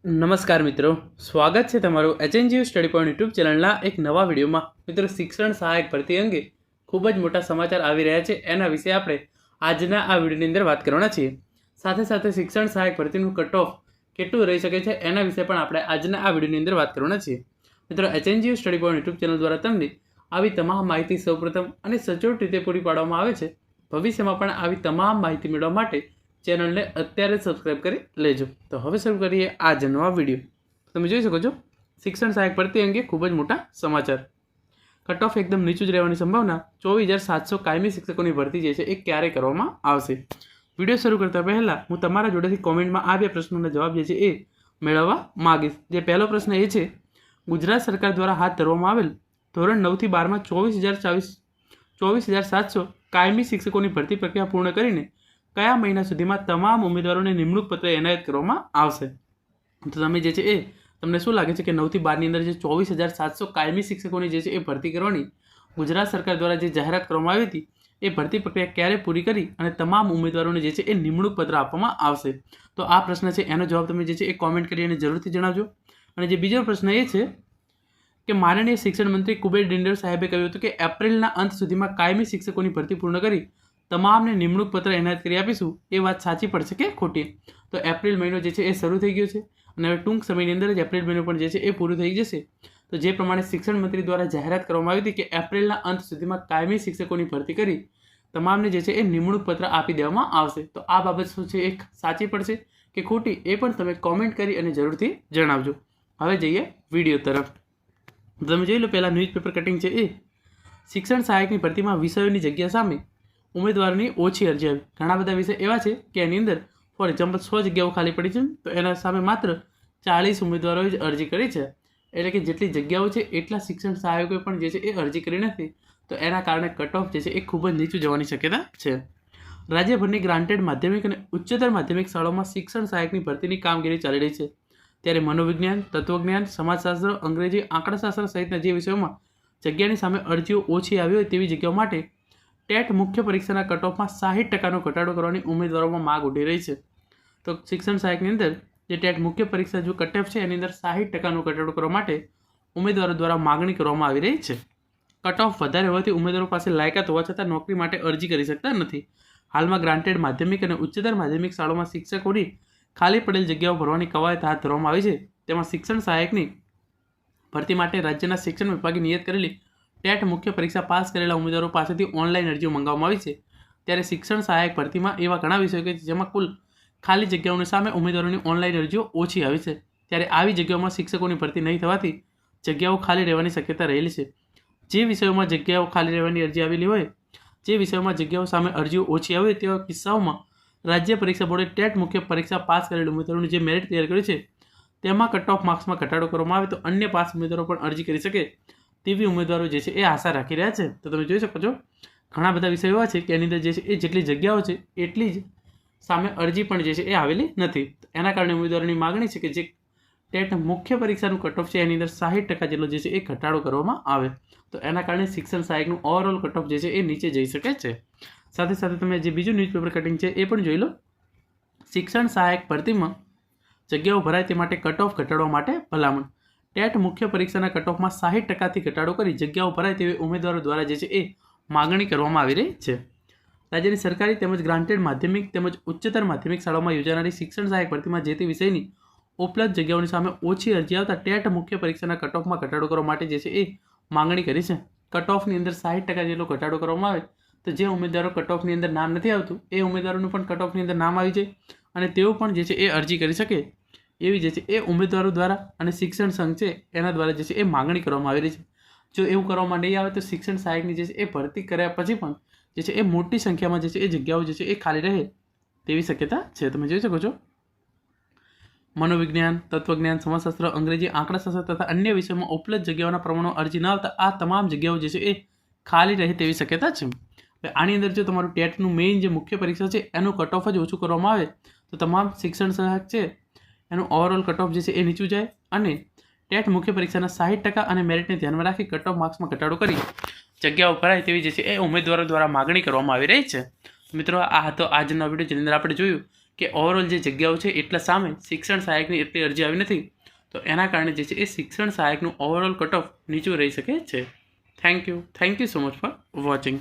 નમસ્કાર મિત્રો, સ્વાગત છે તમારું HNGU સ્ટડી પોઈન્ટ યુટ્યુબ ચેનલના એક નવા વિડીયોમાં. મિત્રો, શિક્ષણ સહાયક ભરતી અંગે ખૂબ જ મોટા સમાચાર આવી રહ્યા છે. એના વિશે આપણે આજના આ વિડીયોની અંદર વાત કરવાના છીએ. સાથે સાથે શિક્ષણ સહાયક ભરતીનું કટ ઓફ કેટલું રહી શકે છે એના વિશે પણ આપણે આજના આ વિડીયોની અંદર વાત કરવાના છીએ. મિત્રો, HNGU study point YouTube channel દ્વારા તમને આવી તમામ માહિતી સૌપ્રથમ અને સચોટ રીતે પૂરી પાડવામાં આવે છે. ભવિષ્યમાં પણ આવી તમામ માહિતી મેળવવા માટે ચેનલને અત્યારે સબસ્ક્રાઇબ કરી લેજો. તો હવે શરૂ કરીએ આજનો આ વિડીયો. તમે જોઈ શકો છો, શિક્ષણ સહાયક ભરતી અંગે ખૂબ જ મોટા સમાચાર. કટ ઓફ એકદમ નીચું જ રહેવાની સંભાવના. 24,700 કાયમી શિક્ષકોની ભરતી જે છે એ ક્યારે કરવામાં આવશે? વિડીયો શરૂ કરતા પહેલાં હું તમારા જોડેથી કોમેન્ટમાં આ બે પ્રશ્નોના જવાબ જે છે એ મેળવવા માગીશ. જે પહેલો પ્રશ્ન એ છે, ગુજરાત સરકાર દ્વારા હાથ ધરવામાં આવેલ ધોરણ 9 થી 12માં 24,700 કાયમી શિક્ષકોની ભરતી પ્રક્રિયા પૂર્ણ કરીને કયા મહિના સુધીમાં તમામ ઉમેદવારોને નિમણૂક પત્ર એનાયત કરવામાં આવશે? તો તમે જે છે એ તમને શું લાગે છે કે 9 થી 12ની અંદર જે 24,700 કાયમી શિક્ષકોની જે છે એ ભરતી કરવાની ગુજરાત સરકાર દ્વારા જે જાહેરાત કરવામાં આવી હતી એ ભરતી પ્રક્રિયા ક્યારે પૂરી કરી અને તમામ ઉમેદવારોને જે છે એ નિમણૂક પત્ર આપવામાં આવશે? તો આ પ્રશ્ન છે એનો જવાબ તમે જે છે એ કોમેન્ટ કરી અને જરૂરથી જણાવજો. અને જે બીજો પ્રશ્ન એ છે કે માનનીય શિક્ષણ મંત્રી કુબેર ડિંડોર સાહેબે કહ્યું હતું કે એપ્રિલના અંત સુધીમાં કાયમી શિક્ષકોની ભરતી પૂર્ણ કરી તમામને નિમણૂક પત્ર એનાયત કરી આપીશું. એ વાત સાચી પડશે કે ખોટી? તો એપ્રિલ મહિનો જે છે એ શરૂ થઈ ગયો છે અને હવે ટૂંક સમયની અંદર જ એપ્રિલ મહિનો પણ જે છે એ પૂરું થઈ જશે. તો જે પ્રમાણે શિક્ષણ મંત્રી દ્વારા જાહેરાત કરવામાં આવી હતી કે એપ્રિલના અંત સુધીમાં કાયમી શિક્ષકોની ભરતી કરી તમામને જે છે એ નિમણૂક પત્ર આપી દેવામાં આવશે. તો આ બાબત શું છે એ સાચી પડશે કે ખોટી એ પણ તમે કોમેન્ટ કરી અને જરૂરથી જણાવજો. હવે જઈએ વિડીયો તરફ. તમે જોઈ લો, પહેલાં ન્યૂઝપેપર કટિંગ છે એ શિક્ષણ સહાયકની ભરતીમાં વિષયોની જગ્યા સામે ઉમેદવારોની ઓછી અરજી આવી. ઘણા બધા વિષય એવા છે કે એની અંદર ફોર એક્ઝામ્પલ 100 જગ્યાઓ ખાલી પડી છે, તો એના સામે માત્ર 40 ઉમેદવારોએ જ અરજી કરી છે. એટલે કે જેટલી જગ્યાઓ છે એટલા શિક્ષણ સહાયકોએ પણ જે છે એ અરજી કરી નથી. તો એના કારણે કટ ઓફ જે છે એ ખૂબ જ નીચું જવાની શક્યતા છે. રાજ્યભરની ગ્રાન્ટેડ માધ્યમિક અને ઉચ્ચતર માધ્યમિક શાળાઓમાં શિક્ષણ સહાયકની ભરતીની કામગીરી ચાલી રહી છે. ત્યારે મનોવિજ્ઞાન, તત્વજ્ઞાન, સમાજશાસ્ત્ર, અંગ્રેજી, આંકડાશાસ્ત્ર સહિતના જે વિષયોમાં જગ્યાની સામે અરજીઓ ઓછી આવી હોય તેવી જગ્યાઓ માટે ટેટ મુખ્ય પરીક્ષાના કટ ઓફમાં 60% ઘટાડો કરવાની ઉમેદવારોમાં માંગ ઉઠી રહી છે. તો શિક્ષણ સહાયકની અંદર જે ટેટ મુખ્ય પરીક્ષા જો કટ ઓફ છે એની અંદર 60% ઘટાડો કરવા માટે ઉમેદવારો દ્વારા માગણી કરવામાં આવી રહી છે. કટ ઓફ વધારે હોવાથી ઉમેદવારો પાસે લાયકાત હોવા છતાં નોકરી માટે અરજી કરી શકતા નથી. હાલમાં ગ્રાન્ટેડ માધ્યમિક અને ઉચ્ચતર માધ્યમિક શાળાઓમાં શિક્ષકોની ખાલી પડેલ જગ્યાઓ ભરવાની કવાયત હાથ ધરવામાં આવી છે. તેમાં શિક્ષણ સહાયકની ભરતી માટે રાજ્યના શિક્ષણ વિભાગે નિયત કરેલી ટેટ મુખ્ય પરીક્ષા પાસ કરેલા ઉમેદવારો પાસેથી ઓનલાઈન અરજીઓ મંગાવવામાં આવી છે. ત્યારે શિક્ષણ સહાયક ભરતીમાં એવા ઘણા વિષયો કે જેમાં કુલ ખાલી જગ્યાઓની સામે ઉમેદવારોની ઓનલાઈન અરજીઓ ઓછી આવી છે. ત્યારે આવી જગ્યાઓમાં શિક્ષકોની ભરતી નહીં થવાથી જગ્યાઓ ખાલી રહેવાની શક્યતા રહેલી છે. જે વિષયોમાં જગ્યાઓ ખાલી રહેવાની અરજી આવેલી હોય, જે વિષયોમાં જગ્યાઓ સામે અરજીઓ ઓછી આવે તેવા કિસ્સાઓમાં રાજ્ય પરીક્ષા બોર્ડે ટેટ મુખ્ય પરીક્ષા પાસ કરેલ ઉમેદવારોનું જે મેરિટ તૈયાર કર્યું છે તેમાં કટ ઓફ માર્ક્સમાં ઘટાડો કરવામાં આવે તો અન્ય પાસ ઉમેદવારો પણ અરજી કરી શકે તેવી ઉમેદવારો જે છે એ આશા રાખી રહ્યા છે. તો તમે જોઈ શકો છો, ઘણા બધા વિષયો એવા છે કે એની અંદર જે છે એ જેટલી જગ્યાઓ છે એટલી જ સામે અરજી પણ જે છે એ આવેલી નથી. એના કારણે ઉમેદવારોની માગણી છે કે જે ટેટ મુખ્ય પરીક્ષાનું કટ ઓફ છે એની અંદર 60% જેટલો જે છે એ ઘટાડો કરવામાં આવે. તો એના કારણે શિક્ષણ સહાયકનું ઓવરઓલ કટ ઓફ જે છે એ નીચે જઈ શકે છે. સાથે સાથે તમે જે બીજું ન્યૂઝપેપર કટિંગ છે એ પણ જોઈ લો. શિક્ષણ સહાયક ભરતીમાં જગ્યાઓ ભરાય તે માટે કટ ઓફ ઘટાડવા માટે ભલામણ. ટેટ મુખ્ય પરીક્ષાના કટ ઓફમાં 60%થી ઘટાડો કરી જગ્યાઓ ભરાય તેવી ઉમેદવારો દ્વારા જે છે એ માગણી કરવામાં આવી રહી છે. રાજ્યની સરકારી તેમજ ગ્રાન્ટેડ માધ્યમિક તેમજ ઉચ્ચતર માધ્યમિક શાળાઓમાં યોજાનારી શિક્ષણ સહાયક ભરતીમાં જે તે વિષયની ઉપલબ્ધ જગ્યાઓની સામે ઓછી અરજી આવતા ટેટ મુખ્ય પરીક્ષાના કટ ઓફમાં ઘટાડો કરવા માટે જે છે એ માગણી કરી છે. કટ ઓફની અંદર 60% જેટલો ઘટાડો કરવામાં આવે તો જે ઉમેદવારો કટ ઓફની અંદર નામ નથી આવતું એ ઉમેદવારોનું પણ કટ ઓફની અંદર નામ આવી જાય અને તેઓ પણ જે છે એ અરજી કરી શકે એવી જે છે એ ઉમેદવારો દ્વારા અને શિક્ષણ સંઘ છે એના દ્વારા જે છે એ માગણી કરવામાં આવી રહી છે. જો એવું કરવામાં નહીં આવે તો શિક્ષણ સહાયકની જે છે એ ભરતી કર્યા પછી પણ જે છે એ મોટી સંખ્યામાં જે છે એ જગ્યાઓ જે છે એ ખાલી રહે તેવી શક્યતા છે. તમે જોઈ શકો છો, મનોવિજ્ઞાન, તત્વજ્ઞાન, સમાજશાસ્ત્ર, અંગ્રેજી, આંકડાશાસ્ત્ર તથા અન્ય વિષયોમાં ઉપલબ્ધ જગ્યાઓના પ્રમાણમાં અરજી ન આવતા આ તમામ જગ્યાઓ જે છે એ ખાલી રહે તેવી શક્યતા છે. આની અંદર જો તમારું ટેટનું મેઇન જે મુખ્ય પરીક્ષા છે એનું કટ ઓફ જ ઓછું કરવામાં આવે તો તમામ શિક્ષણ સહાયક છે એનું ઓવરઓલ કટ ઓફ જે છે એ નીચું જાય અને ટેટ મુખ્ય પરીક્ષાના 60% અને મેરિટને ધ્યાનમાં રાખી કટ ઓફ માર્ક્સમાં ઘટાડો કરી જગ્યાઓ ભરાય તેવી જે છે એ ઉમેદવારો દ્વારા માગણી કરવામાં આવી રહી છે. મિત્રો, આ હતો આજનો વિડીયો જેની અંદર આપણે જોયું કે ઓવરઓલ જે જગ્યાઓ છે એટલા સામે શિક્ષણ સહાયકની એટલી અરજી આવી નથી, તો એના કારણે જે છે એ શિક્ષણ સહાયકનું ઓવરઓલ કટ ઓફ નીચું રહી શકે છે. Thank you so much for watching.